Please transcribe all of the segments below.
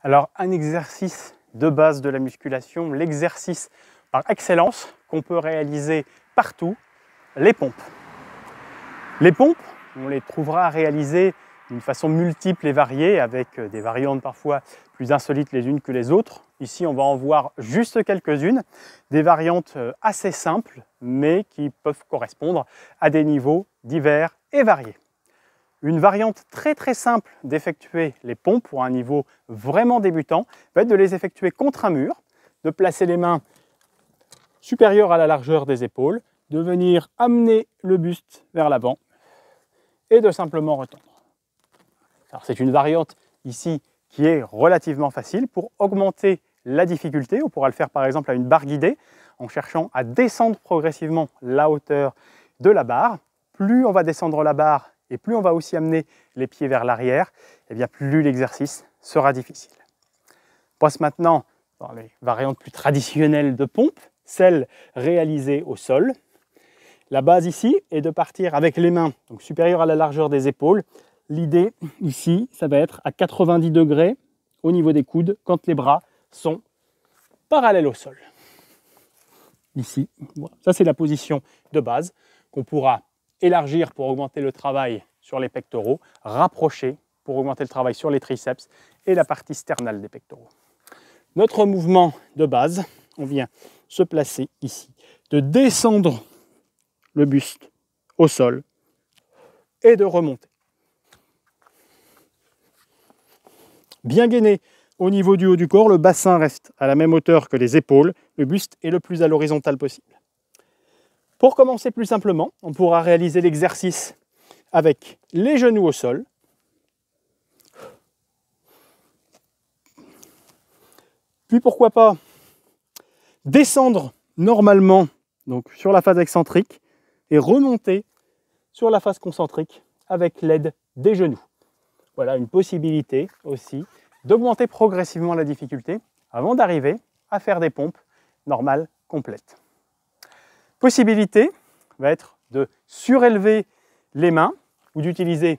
Alors, un exercice de base de la musculation, l'exercice par excellence qu'on peut réaliser partout, les pompes. Les pompes, on les trouvera réalisées d'une façon multiple et variée, avec des variantes parfois plus insolites les unes que les autres. Ici, on va en voir juste quelques-unes, des variantes assez simples, mais qui peuvent correspondre à des niveaux divers et variés. Une variante très simple d'effectuer les pompes pour un niveau vraiment débutant va être de les effectuer contre un mur, de placer les mains supérieures à la largeur des épaules, de venir amener le buste vers l'avant et de simplement retendre. C'est une variante ici qui est relativement facile. Pour augmenter la difficulté, on pourra le faire par exemple à une barre guidée en cherchant à descendre progressivement la hauteur de la barre. Plus on va descendre la barre et plus on va aussi amener les pieds vers l'arrière, et bien plus l'exercice sera difficile. On passe maintenant dans les variantes plus traditionnelles de pompe, celles réalisées au sol. La base ici est de partir avec les mains donc supérieures à la largeur des épaules. L'idée ici, ça va être à 90 degrés au niveau des coudes quand les bras sont parallèles au sol. Ici, voilà. Ça c'est la position de base qu'on pourra élargir pour augmenter le travail sur les pectoraux, rapprocher pour augmenter le travail sur les triceps et la partie sternale des pectoraux. Notre mouvement de base, on vient se placer ici, de descendre le buste au sol et de remonter. Bien gainé au niveau du haut du corps, le bassin reste à la même hauteur que les épaules, le buste est le plus à l'horizontale possible. Pour commencer plus simplement, on pourra réaliser l'exercice avec les genoux au sol, puis pourquoi pas descendre normalement donc sur la face excentrique et remonter sur la face concentrique avec l'aide des genoux. Voilà une possibilité aussi d'augmenter progressivement la difficulté avant d'arriver à faire des pompes normales complètes. Possibilité va être de surélever les mains ou d'utiliser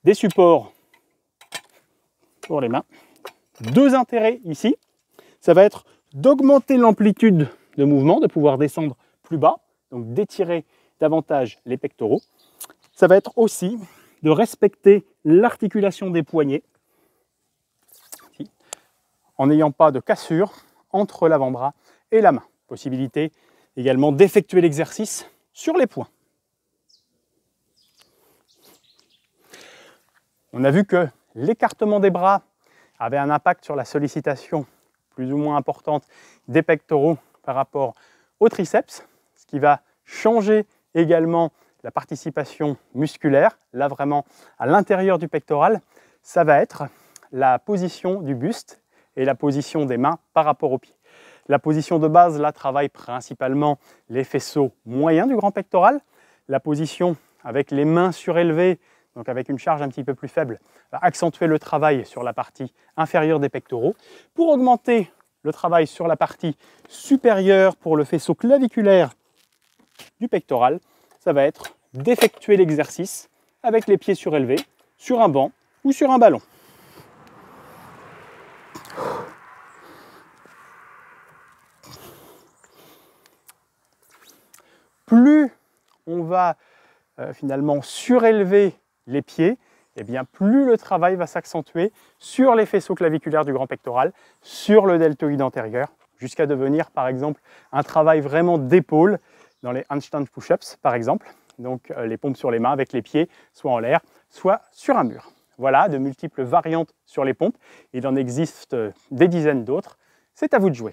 des supports pour les mains. Deux intérêts ici, ça va être d'augmenter l'amplitude de mouvement, de pouvoir descendre plus bas, donc d'étirer davantage les pectoraux. Ça va être aussi de respecter l'articulation des poignets en n'ayant pas de cassure entre l'avant-bras et la main. Possibilité également d'effectuer l'exercice sur les poings. On a vu que l'écartement des bras avait un impact sur la sollicitation plus ou moins importante des pectoraux par rapport aux triceps, ce qui va changer également la participation musculaire. Là vraiment à l'intérieur du pectoral, ça va être la position du buste et la position des mains par rapport aux pieds. La position de base, là, travaille principalement les faisceaux moyens du grand pectoral. La position avec les mains surélevées, donc avec une charge un petit peu plus faible, va accentuer le travail sur la partie inférieure des pectoraux. Pour augmenter le travail sur la partie supérieure pour le faisceau claviculaire du pectoral, ça va être d'effectuer l'exercice avec les pieds surélevés sur un banc ou sur un ballon. Plus on va finalement surélever les pieds, et bien plus le travail va s'accentuer sur les faisceaux claviculaires du grand pectoral, sur le deltoïde antérieur, jusqu'à devenir par exemple un travail vraiment d'épaule dans les handstand push-ups par exemple, donc les pompes sur les mains avec les pieds soit en l'air, soit sur un mur. Voilà de multiples variantes sur les pompes, il en existe des dizaines d'autres, c'est à vous de jouer.